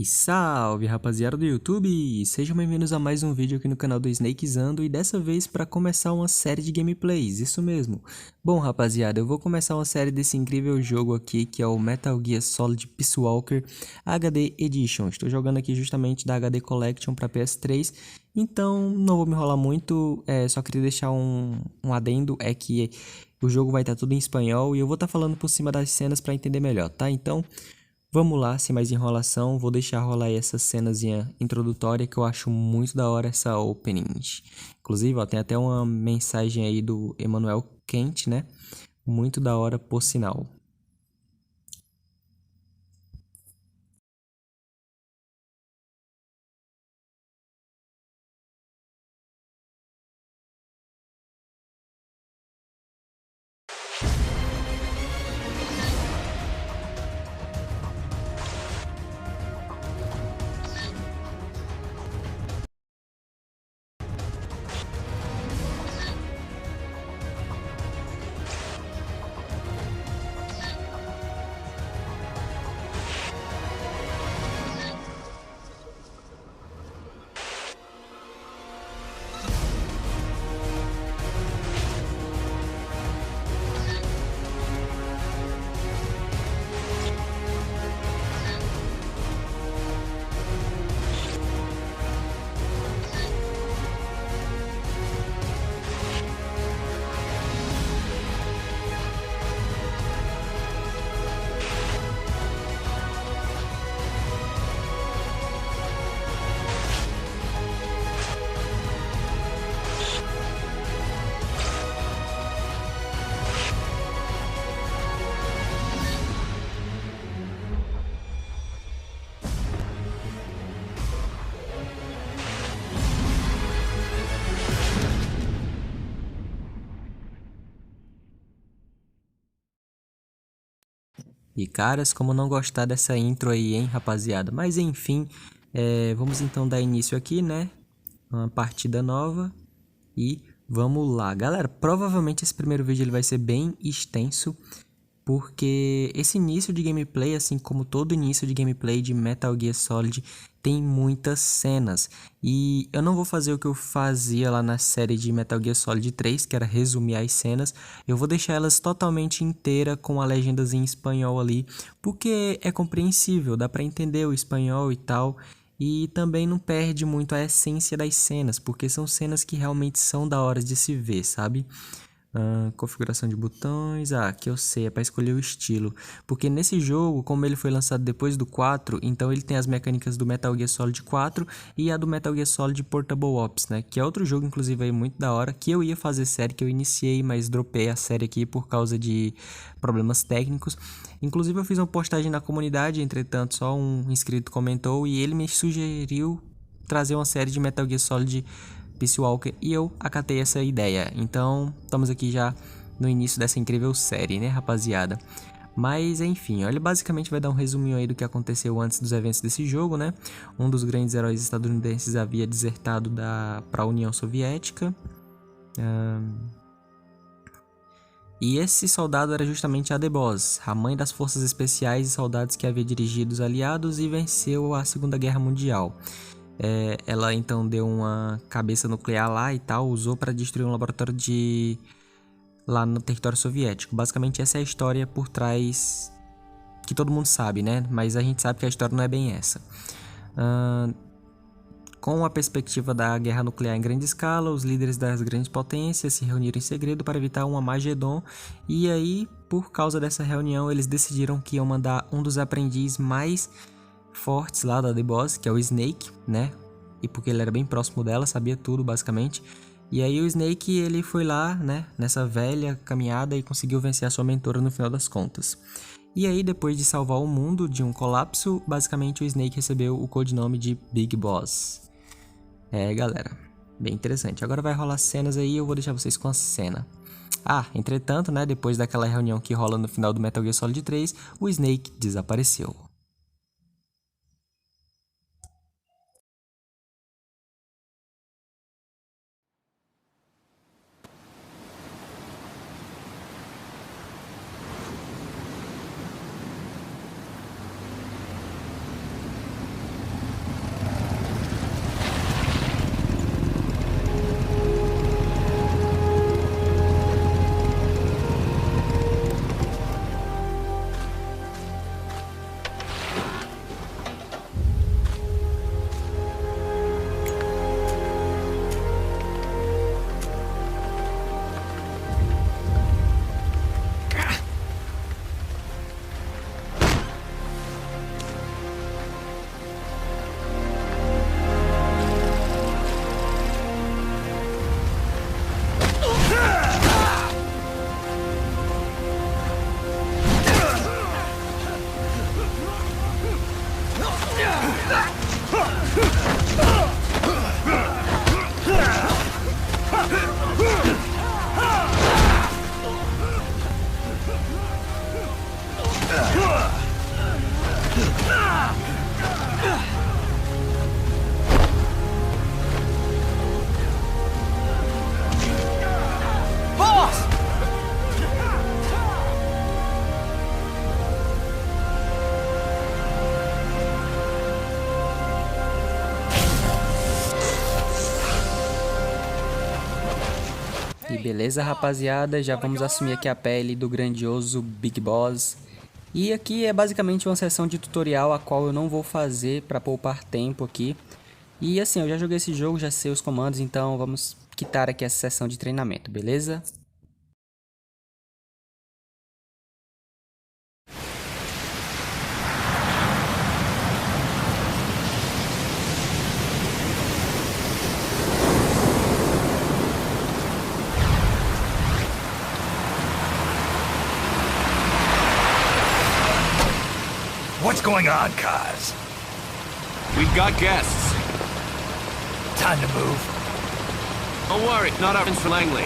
E salve rapaziada do YouTube! Sejam bem-vindos a mais um vídeo aqui no canal do Snakezando e dessa vez para começar uma série de gameplays, isso mesmo. Bom rapaziada, eu vou começar uma série desse incrível jogo aqui que é o Metal Gear Solid Peace Walker HD Edition. Estou jogando aqui justamente da HD Collection para PS3, então não vou me enrolar muito, só queria deixar um adendo, é que o jogo vai estar tudo em espanhol e eu vou estar falando por cima das cenas para entender melhor, tá? Então vamos lá, sem mais enrolação, vou deixar rolar aí essa cenazinha introdutória que eu acho muito da hora essa opening. Inclusive, ó, tem até uma mensagem aí do Emanuel Quente, né? Muito da hora, por sinal. E caras, como não gostar dessa intro aí, hein, rapaziada? Mas enfim, vamos então dar início aqui, né? Uma partida nova e vamos lá. Galera, provavelmente esse primeiro vídeo ele vai ser bem extenso, porque esse início de gameplay, assim como todo início de gameplay de Metal Gear Solid, tem muitas cenas. E eu não vou fazer o que eu fazia lá na série de Metal Gear Solid 3, que era resumir as cenas. Eu vou deixar elas totalmente inteiras com a legendas em espanhol ali, porque é compreensível, dá pra entender o espanhol e tal. E também não perde muito a essência das cenas, porque são cenas que realmente são da hora de se ver, sabe? Configuração de botões, aqui eu sei, é para escolher o estilo, porque nesse jogo, como ele foi lançado depois do 4, então ele tem as mecânicas do Metal Gear Solid 4 e a do Metal Gear Solid Portable Ops, né, que é outro jogo inclusive aí muito da hora, que eu ia fazer série, que eu iniciei, mas dropei a série aqui por causa de problemas técnicos. Inclusive eu fiz uma postagem na comunidade, entretanto só um inscrito comentou e ele me sugeriu trazer uma série de Metal Gear Solid Peace Walker e eu acatei essa ideia. Então, estamos aqui já no início dessa incrível série, né, rapaziada? Mas, enfim, ele basicamente vai dar um resuminho aí do que aconteceu antes dos eventos desse jogo, né? Um dos grandes heróis estadunidenses havia desertado para a União Soviética. E esse soldado era justamente a The Boss, a mãe das forças especiais e soldados que havia dirigido os aliados e venceu a Segunda Guerra Mundial. Ela então deu uma cabeça nuclear lá e tal, usou para destruir um laboratório lá no território soviético. Basicamente essa é a história por trás que todo mundo sabe, né? Mas a gente sabe que a história não é bem essa. Com a perspectiva da guerra nuclear em grande escala, os líderes das grandes potências se reuniram em segredo para evitar um Armagedon. E aí, por causa dessa reunião, eles decidiram que iam mandar um dos aprendizes mais fortes lá da The Boss, que é o Snake, né? E porque ele era bem próximo dela, sabia tudo basicamente. E aí o Snake, ele foi lá, né, nessa velha caminhada e conseguiu vencer a sua mentora no final das contas. E aí, depois de salvar o mundo de um colapso, basicamente o Snake recebeu o codinome de Big Boss. Galera, bem interessante. Agora vai rolar cenas aí, eu vou deixar vocês com a cena. Entretanto, né, depois daquela reunião que rola no final do Metal Gear Solid 3, o Snake desapareceu. E beleza, rapaziada, já vamos assumir aqui a pele do grandioso Big Boss. E aqui é basicamente uma sessão de tutorial a qual eu não vou fazer para poupar tempo aqui. E assim, eu já joguei esse jogo, já sei os comandos, então vamos quitar aqui essa sessão de treinamento, beleza? What's going on, Kaz? We've got guests. Time to move. Don't worry, not our friends for Langley.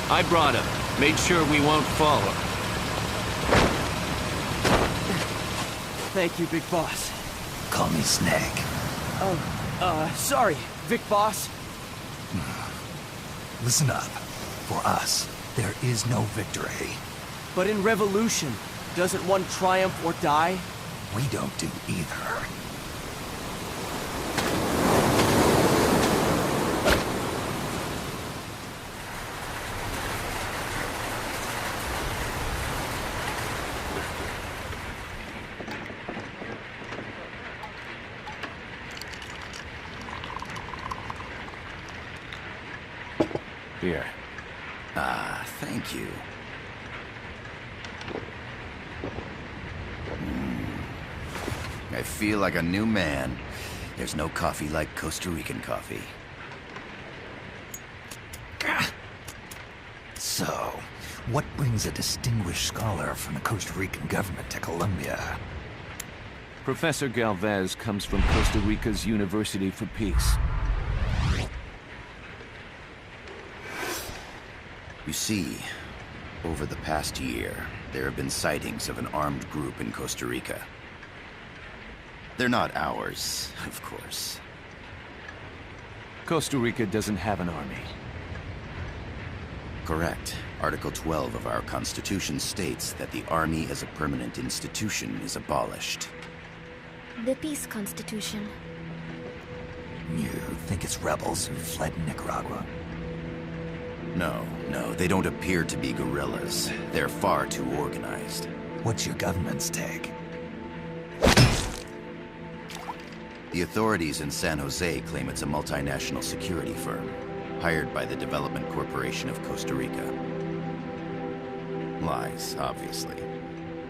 I brought him. Made sure we won't follow. Thank you, Big Boss. Call me Snake. Sorry, Vic Boss. Listen up. For us, there is no victory. But in revolution, doesn't one triumph or die? We don't do either. Here. Thank you. I feel like a new man. There's no coffee like Costa Rican coffee. So, what brings a distinguished scholar from the Costa Rican government to Colombia? Professor Galvez comes from Costa Rica's University for Peace. You see, over the past year, there have been sightings of an armed group in Costa Rica. They're not ours, of course. Costa Rica doesn't have an army. Correct. Article 12 of our Constitution states that the Army as a permanent institution is abolished. The Peace Constitution. You think it's rebels who fled Nicaragua? No, they don't appear to be guerrillas. They're far too organized. What's your government's take? The authorities in San Jose claim it's a multinational security firm, hired by the Development Corporation of Costa Rica. Lies, obviously.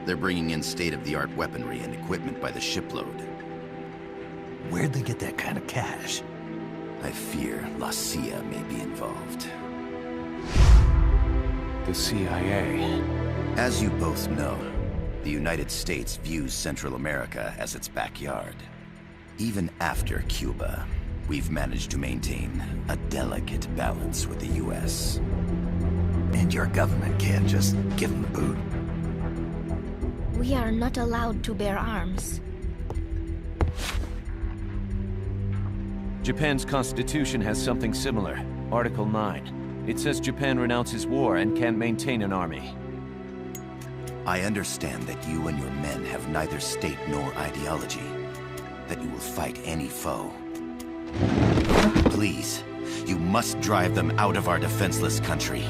They're bringing in state-of-the-art weaponry and equipment by the shipload. Where'd they get that kind of cash? I fear La CIA may be involved. The CIA. As you both know, the United States views Central America as its backyard. Even after Cuba, we've managed to maintain a delicate balance with the U.S. And your government can't just give them the boot? We are not allowed to bear arms. Japan's constitution has something similar. Article 9. It says Japan renounces war and can't maintain an army. I understand that you and your men have neither state nor ideology. That you will fight any foe. Please, you must drive them out of our defenseless country.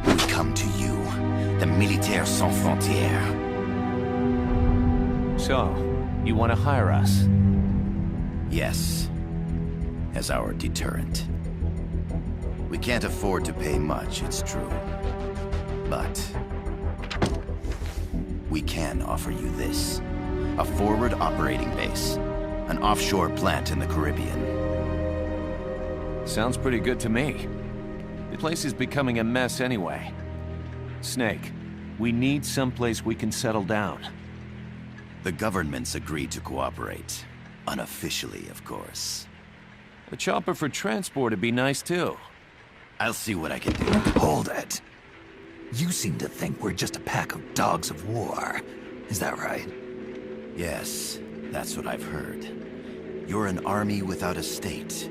We come to you, the Militaires Sans Frontières. So, you want to hire us? Yes, as our deterrent. We can't afford to pay much, it's true. But we can offer you this. A forward operating base. An offshore plant in the Caribbean. Sounds pretty good to me. The place is becoming a mess anyway. Snake, we need someplace we can settle down. The governments agreed to cooperate. Unofficially, of course. A chopper for transport would be nice too. I'll see what I can do. Hold it. You seem to think we're just a pack of dogs of war. Is that right? Yes, that's what I've heard. You're an army without a state.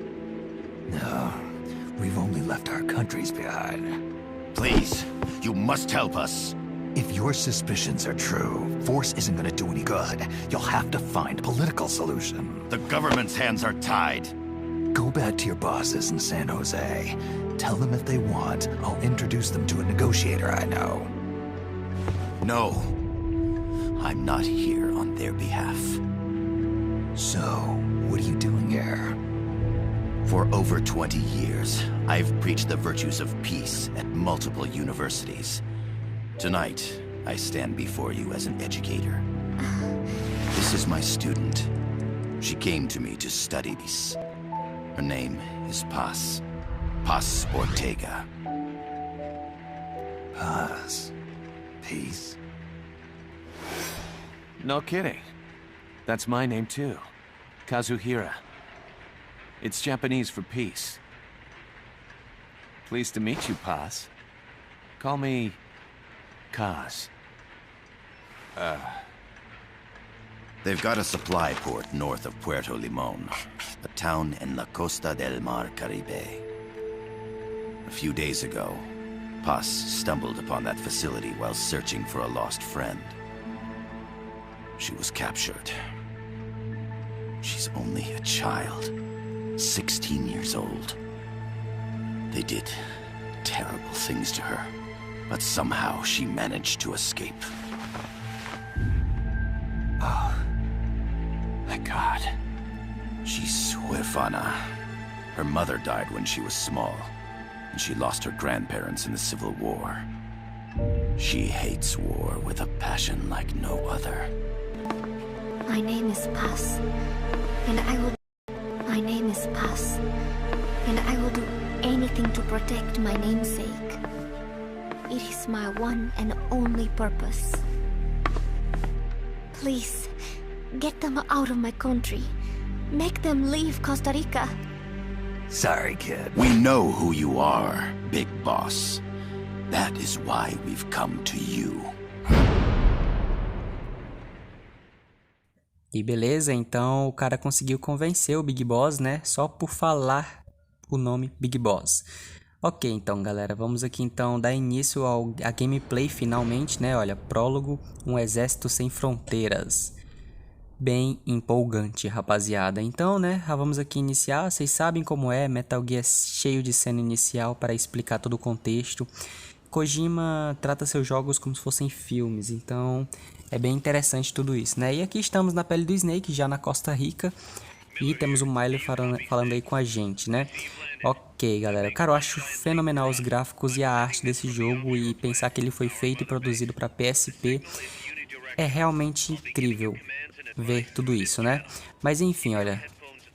No, we've only left our countries behind. Please, you must help us. If your suspicions are true, force isn't gonna do any good. You'll have to find a political solution. The government's hands are tied. Go back to your bosses in San Jose. Tell them if they want, I'll introduce them to a negotiator I know. No. I'm not here on their behalf. So, what are you doing here? For over 20 years, I've preached the virtues of peace at multiple universities. Tonight, I stand before you as an educator. This is my student. She came to me to study peace. Her name is Paz. Paz Ortega. Paz. Peace. No kidding. That's my name too. Kazuhira. It's Japanese for peace. Pleased to meet you, Paz. Call me Kaz. They've got a supply port north of Puerto Limon, a town in la Costa del Mar Caribe. A few days ago, Paz stumbled upon that facility while searching for a lost friend. She was captured. She's only a child, 16 years old. They did terrible things to her, but somehow she managed to escape. Oh, my God. She's huérfana. Her mother died when she was small, and she lost her grandparents in the Civil War. She hates war with a passion like no other. My name is Paz, and I will... My name is Paz, and I will do anything to protect my namesake. It is my one and only purpose. Please, get them out of my country. Make them leave Costa Rica. Sorry, kid. We know who you are, Big Boss. That is why we've come to you. E beleza, então o cara conseguiu convencer o Big Boss, né? Só por falar o nome Big Boss. Ok, então galera, vamos aqui então dar início à gameplay finalmente, né? Olha, prólogo, um exército sem fronteiras. Bem empolgante, rapaziada. Então, né, vamos aqui iniciar. Vocês sabem como é, Metal Gear cheio de cena inicial para explicar todo o contexto. Kojima trata seus jogos como se fossem filmes, então é bem interessante tudo isso, né? E aqui estamos na pele do Snake, já na Costa Rica, e temos o Miley falando aí com a gente, né? Ok, galera, cara, eu acho fenomenal os gráficos e a arte desse jogo, e pensar que ele foi feito e produzido para PSP é realmente incrível ver tudo isso, né? Mas enfim, olha,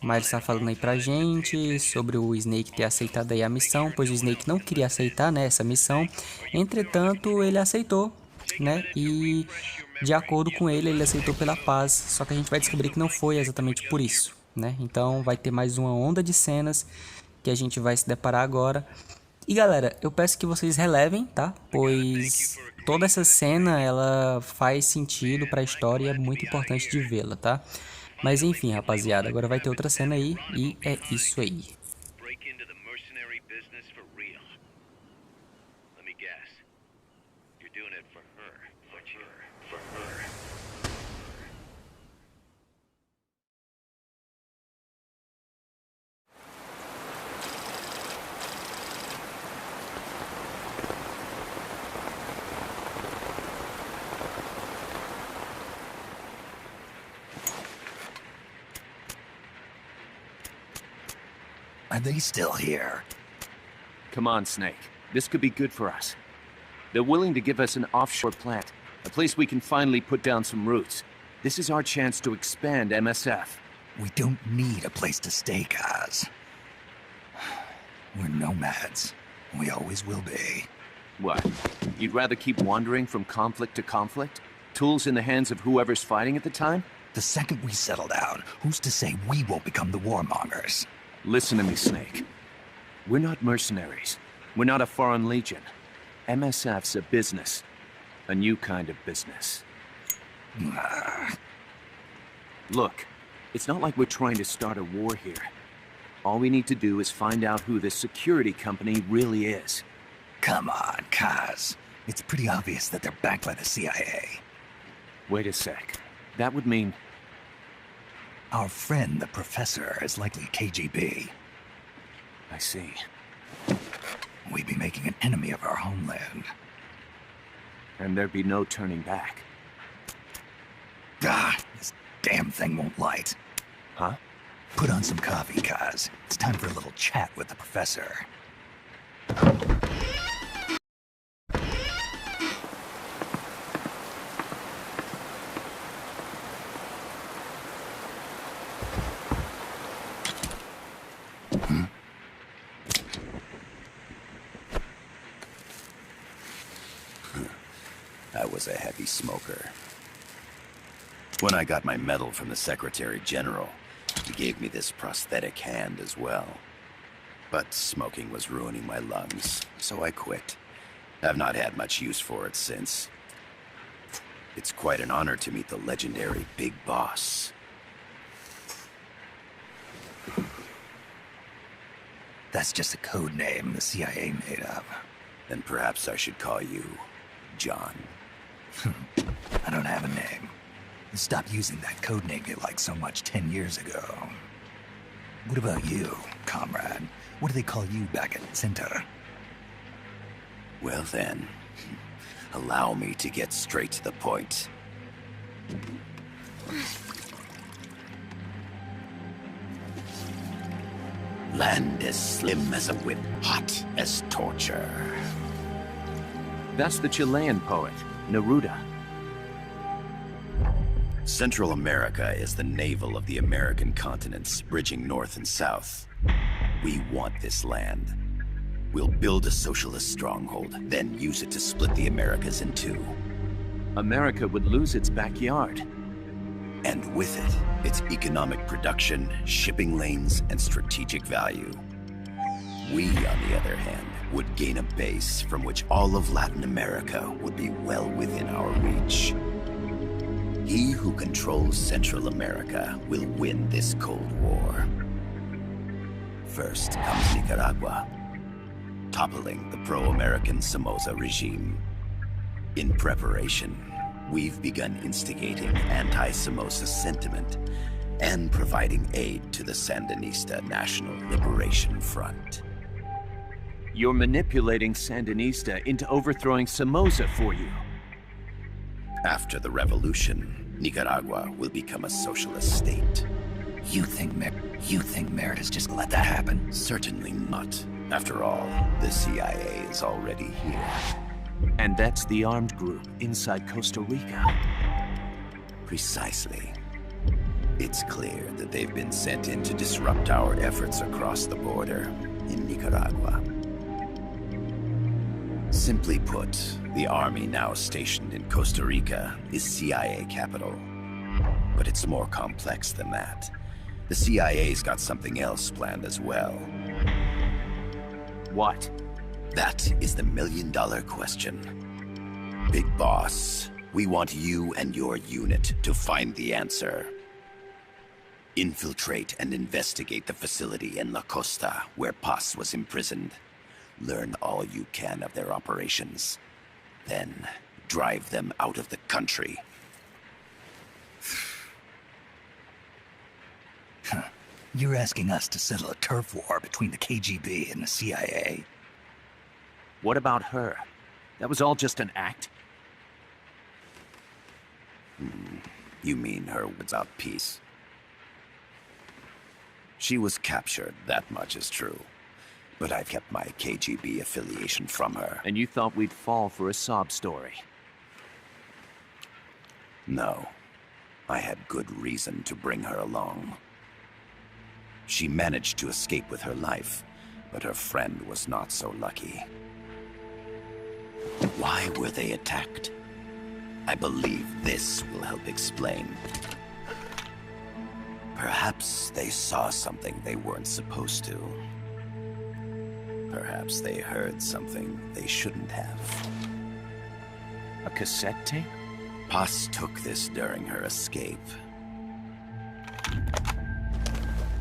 o Miles está falando aí pra gente sobre o Snake ter aceitado aí a missão, pois o Snake não queria aceitar, né, essa missão. Entretanto, ele aceitou, né, e de acordo com ele, ele aceitou pela paz. Só que a gente vai descobrir que não foi exatamente por isso, né? Então vai ter mais uma onda de cenas que a gente vai se deparar agora. E galera, eu peço que vocês relevem, tá? Pois toda essa cena, ela faz sentido pra história e é muito importante de vê-la, tá? Mas enfim, rapaziada, agora vai ter outra cena aí e é isso aí. Are they still here? Come on, Snake. This could be good for us. They're willing to give us an offshore plant, a place we can finally put down some roots. This is our chance to expand MSF. We don't need a place to stay, Kaz. We're nomads. We always will be. What? You'd rather keep wandering from conflict to conflict? Tools in the hands of whoever's fighting at the time? The second we settle down, who's to say we won't become the warmongers? Listen to me, Snake. We're not mercenaries. We're not a foreign legion. MSF's a business. A new kind of business. Look, it's not like we're trying to start a war here. All we need to do is find out who this security company really is. Come on, Kaz. It's pretty obvious that they're backed by the CIA. Wait a sec. That would mean... Our friend, the professor, is likely KGB. I see. We'd be making an enemy of our homeland. And there'd be no turning back. This damn thing won't light. Huh? Put on some coffee, Kaz. It's time for a little chat with the professor. I was a heavy smoker. When I got my medal from the Secretary General, he gave me this prosthetic hand as well. But smoking was ruining my lungs, so I quit. I've not had much use for it since. It's quite an honor to meet the legendary Big Boss. That's just a code name the CIA made up. Then perhaps I should call you John. I don't have a name. Stop using that code name you liked so much 10 years ago. What about you, comrade? What do they call you back at Center? Well then, allow me to get straight to the point. Land as slim as a whip, hot as torture. That's the Chilean poet, Neruda. Central America is the navel of the American continents, bridging north and south. We want this land. We'll build a socialist stronghold, then use it to split the Americas in two. America would lose its backyard. And with it, its economic production, shipping lanes, and strategic value. We, on the other hand, would gain a base from which all of Latin America would be well within our reach. He who controls Central America will win this Cold War. First comes Nicaragua, toppling the pro-American Somoza regime. In preparation, we've begun instigating anti-Somoza sentiment and providing aid to the Sandinista National Liberation Front. You're manipulating Sandinista into overthrowing Somoza for you. After the revolution, Nicaragua will become a socialist state. You think Merritt is just gonna let that happen? Certainly not. After all, the CIA is already here. And that's the armed group inside Costa Rica. Precisely. It's clear that they've been sent in to disrupt our efforts across the border in Nicaragua. Simply put, the army now stationed in Costa Rica is CIA capital. But it's more complex than that. The CIA's got something else planned as well. What? That is the million-dollar question. Big Boss, we want you and your unit to find the answer. Infiltrate and investigate the facility in La Costa where Paz was imprisoned. Learn all you can of their operations. Then, drive them out of the country. You're asking us to settle a turf war between the KGB and the CIA? What about her? That was all just an act? You mean her without peace? She was captured, that much is true. But I've kept my KGB affiliation from her. And you thought we'd fall for a sob story? No. I had good reason to bring her along. She managed to escape with her life, but her friend was not so lucky. Why were they attacked? I believe this will help explain. Perhaps they saw something they weren't supposed to. Perhaps they heard something they shouldn't have. A cassette tape? Paz took this during her escape.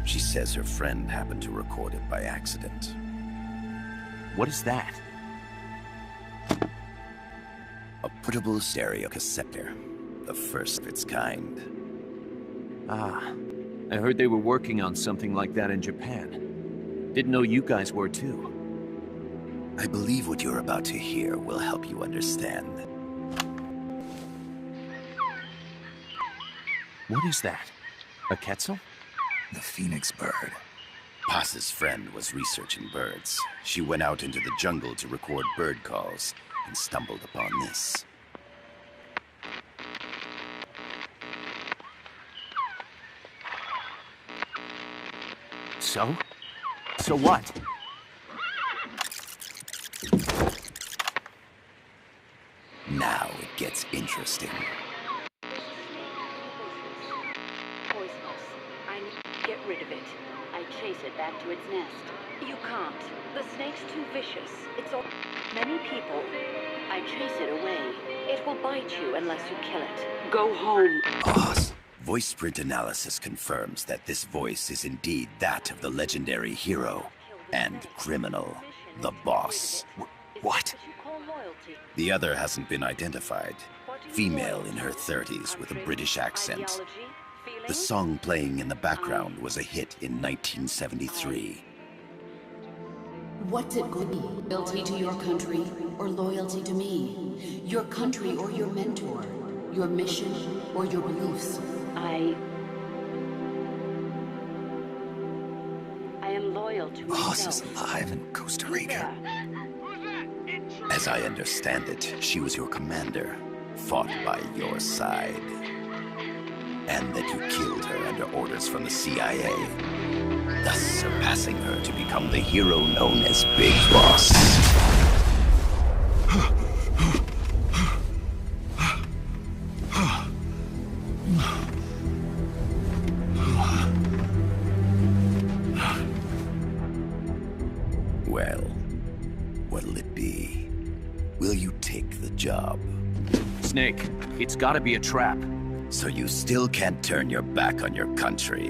She says her friend happened to record it by accident. What is that? A portable stereo cassette player, the first of its kind. Ah, I heard they were working on something like that in Japan. Didn't know you guys were too. I believe what you're about to hear will help you understand. What is that? A quetzal? The phoenix bird. Paz's friend was researching birds. She went out into the jungle to record bird calls and stumbled upon this. So? So what? Now it gets interesting. Poisonous. I need to get rid of it. I chase it back to its nest. You can't. The snake's too vicious. It's all many people. I chase it away. It will bite you unless you kill it. Go home. Paz. Voice print analysis confirms that this voice is indeed that of the legendary hero and criminal, the boss. What? The other hasn't been identified. Female in her 30s with a British accent. The song playing in the background was a hit in 1973. What's it good? Loyalty to your country or loyalty to me? Your country or your mentor? Your mission or your beliefs? I am loyal to Paz myself. is alive in Costa Rica. As I understand it, she was your commander, fought by your side. And that you killed her under orders from the CIA, thus surpassing her to become the hero known as Big Boss. Well, what'll it be? Will you take the job? Snake, it's gotta be a trap. So you still can't turn your back on your country?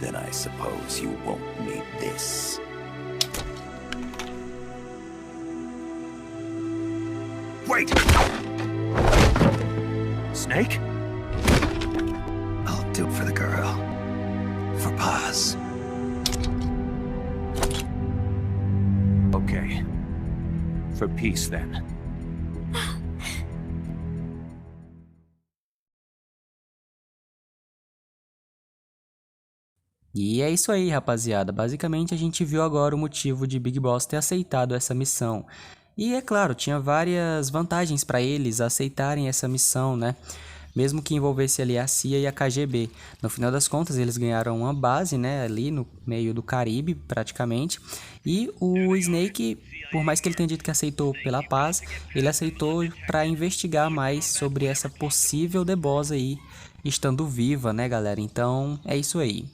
Then I suppose you won't need this. Wait! Snake? I'll do it for the girl. For Paz. Okay. For peace, then. E é isso aí, rapaziada. Basicamente, a gente viu agora o motivo de Big Boss ter aceitado essa missão. E, é claro, tinha várias vantagens para eles aceitarem essa missão, né? Mesmo que envolvesse ali a CIA e a KGB. No final das contas, eles ganharam uma base, né? Ali no meio do Caribe, praticamente. E o Snake, por mais que ele tenha dito que aceitou pela paz, ele aceitou para investigar mais sobre essa possível The Boss aí, estando viva, né, galera? Então, é isso aí.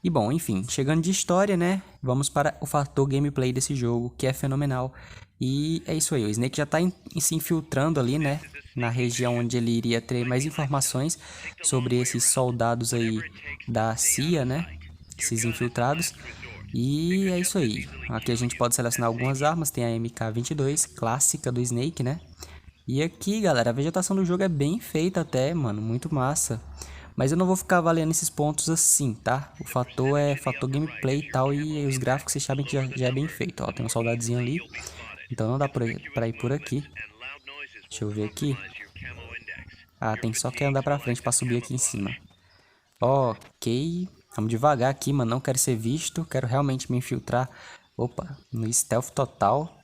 E bom, enfim, chegando de história, né, vamos para o fator gameplay desse jogo, que é fenomenal. E é isso aí, o Snake já está se infiltrando ali, né, na região onde ele iria ter mais informações sobre esses soldados aí da CIA, né, esses infiltrados. E é isso aí, aqui a gente pode selecionar algumas armas, tem a MK22, clássica do Snake, né. E aqui, galera, a vegetação do jogo é bem feita até, mano, muito massa. Mas eu não vou ficar avaliando esses pontos assim, tá? O fator é fator gameplay e tal, e os gráficos vocês sabem que já é bem feito. Ó, tem um soldadozinho ali, então não dá pra ir por aqui. Deixa eu ver aqui. Ah, tem só que andar pra frente pra subir aqui em cima. Ok, vamos devagar aqui, mano, não quero ser visto, quero realmente me infiltrar. Opa, no stealth total.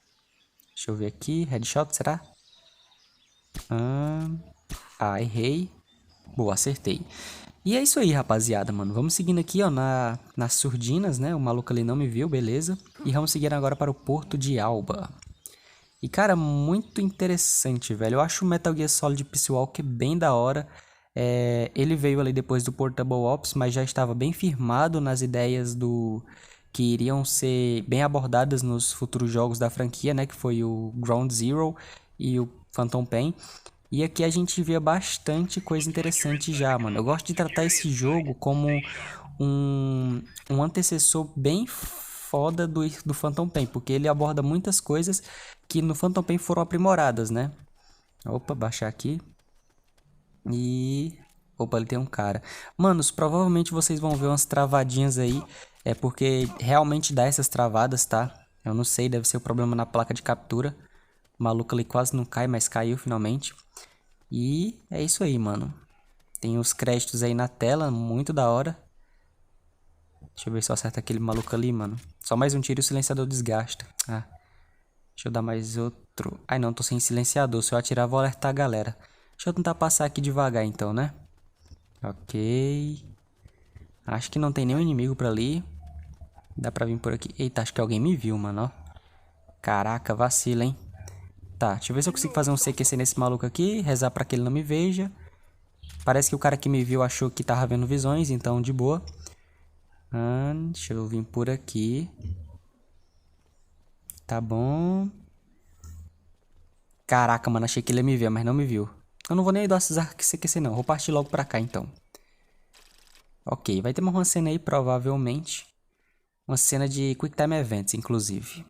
Deixa eu ver aqui, headshot, será? Errei. Boa, acertei. E é isso aí, rapaziada, mano. Vamos seguindo aqui, ó, nas surdinas, né? O maluco ali não me viu, beleza. E vamos seguir agora para o Porto de Alba. E, cara, muito interessante, velho. Eu acho o Metal Gear Solid Peace Walker bem da hora. Ele veio ali depois do Portable Ops, mas já estava bem firmado nas ideias que iriam ser bem abordadas nos futuros jogos da franquia, né? Que foi o Ground Zero e o Phantom Pain. E aqui a gente via bastante coisa interessante já, mano. Eu gosto de tratar esse jogo como um antecessor bem foda do Phantom Pain, porque ele aborda muitas coisas que no Phantom Pain foram aprimoradas, né? Opa, baixar aqui. E... Opa, ele tem um cara. Manos, provavelmente vocês vão ver umas travadinhas aí. É porque realmente dá essas travadas, tá? Eu não sei, deve ser o problema na placa de captura. O maluco ali quase não cai, mas caiu finalmente. E é isso aí, mano. Tem os créditos aí na tela, muito da hora. Deixa eu ver se eu acerto aquele maluco ali, mano. Só mais um tiro e o silenciador desgasta. Ah, deixa eu dar mais outro. Ai não, tô sem silenciador. Se eu atirar, vou alertar a galera. Deixa eu tentar passar aqui devagar então, né? Ok. Acho que não tem nenhum inimigo pra ali. Dá pra vir por aqui. Eita, acho que alguém me viu, mano, ó. Caraca, vacila, hein? Tá, deixa eu ver se eu consigo fazer um CQC nesse maluco aqui. Rezar pra que ele não me veja. Parece que o cara que me viu achou que tava vendo visões, então de boa. Deixa eu vir por aqui. Tá bom. Caraca, mano, achei que ele ia me ver, mas não me viu. Eu não vou nem dar esses CQC não, vou partir logo pra cá então. Ok, vai ter uma cena aí provavelmente. Uma cena de Quick Time Events, inclusive.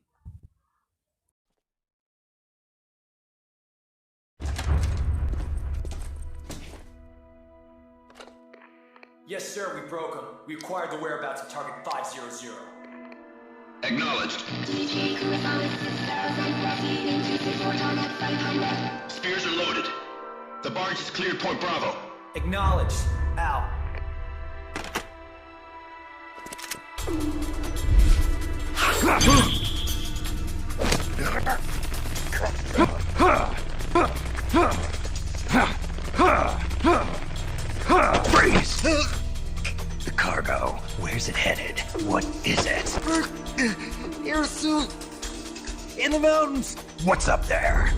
Yes, sir, we broke him. We acquired the whereabouts of target 500. Acknowledged. Spears are loaded. The barge has cleared Point Bravo. Acknowledged. Out. Freeze! The cargo, where's it headed? What is it? Air suit! In the mountains! What's up there?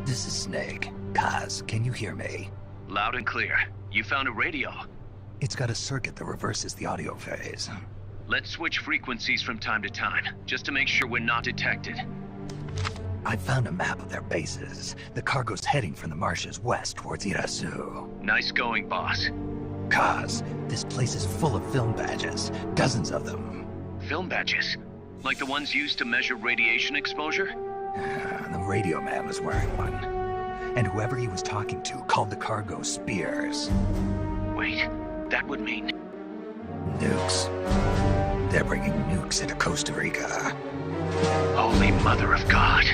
This is Snake. Kaz, can you hear me? Loud and clear. You found a radio. It's got a circuit that reverses the audio phase. Let's switch frequencies from time to time, just to make sure we're not detected. I found a map of their bases. The cargo's heading from the marshes west towards Irasu. Nice going, boss. Kaz, this place is full of film badges. Dozens of them. Film badges? Like the ones used to measure radiation exposure? The radio man was wearing one. And whoever he was talking to called the cargo Spears. Wait, that would mean... Nukes. They're bringing nukes into Costa Rica. Holy Mother of God.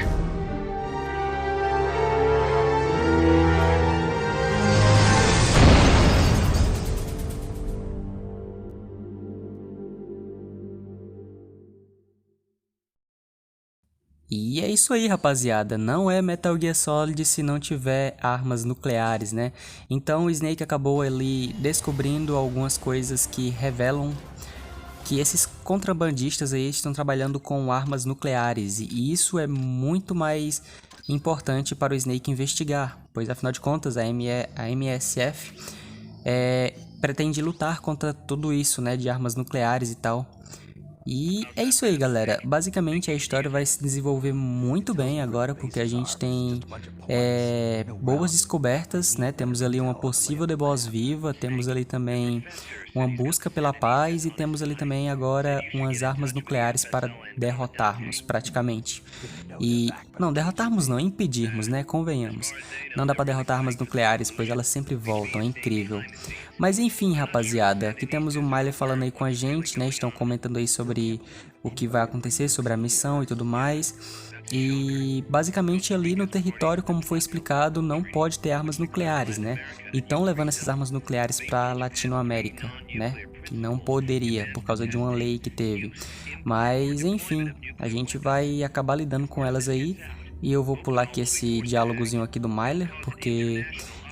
E é isso aí, rapaziada. Não é Metal Gear Solid se não tiver armas nucleares, né? Então o Snake acabou ali descobrindo algumas coisas que revelam que esses contrabandistas aí estão trabalhando com armas nucleares. E isso é muito mais importante para o Snake investigar, pois afinal de contas a MSF pretende lutar contra tudo isso, né, de armas nucleares e tal. E é isso aí, galera. Basicamente a história vai se desenvolver muito bem agora, porque a gente tem boas descobertas, né? Temos ali uma possível The Boss viva, temos ali também uma busca pela paz e temos ali também agora umas armas nucleares para derrotarmos, praticamente. E não, derrotarmos não, impedirmos, né? Convenhamos. Não dá para derrotar armas nucleares, pois elas sempre voltam, é incrível. Mas enfim, rapaziada, aqui temos o Miley falando aí com a gente, né? Estão comentando aí sobre o que vai acontecer, sobre a missão e tudo mais. E basicamente ali no território, como foi explicado, não pode ter armas nucleares, né? E estão levando essas armas nucleares para Latinoamérica, né? Que não poderia, por causa de uma lei que teve. Mas enfim, a gente vai acabar lidando com elas aí. E eu vou pular aqui esse diálogozinho aqui do Miley, porque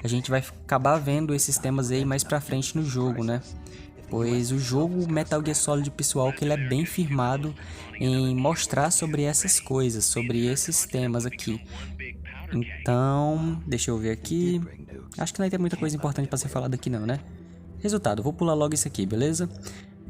a gente vai acabar vendo esses temas aí mais pra frente no jogo, né? Pois o jogo Metal Gear Solid, pessoal, que ele é bem firmado em mostrar sobre essas coisas, sobre esses temas aqui. Então, deixa eu ver aqui. Acho que não vai ter muita coisa importante pra ser falada aqui não, né? Resultado, vou pular logo isso aqui, beleza?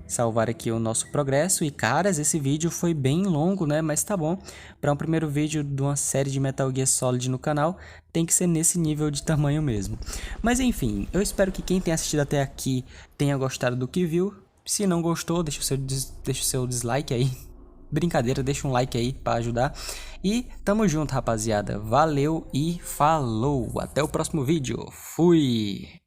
Salvar aqui o nosso progresso. E caras, esse vídeo foi bem longo, né? Mas tá bom. Para um primeiro vídeo de uma série de Metal Gear Solid no canal, tem que ser nesse nível de tamanho mesmo. Mas enfim, eu espero que quem tem assistido até aqui tenha gostado do que viu. Se não gostou, deixa o seu dislike aí. Brincadeira, deixa um like aí para ajudar. E tamo junto, rapaziada. Valeu e falou. Até o próximo vídeo. Fui!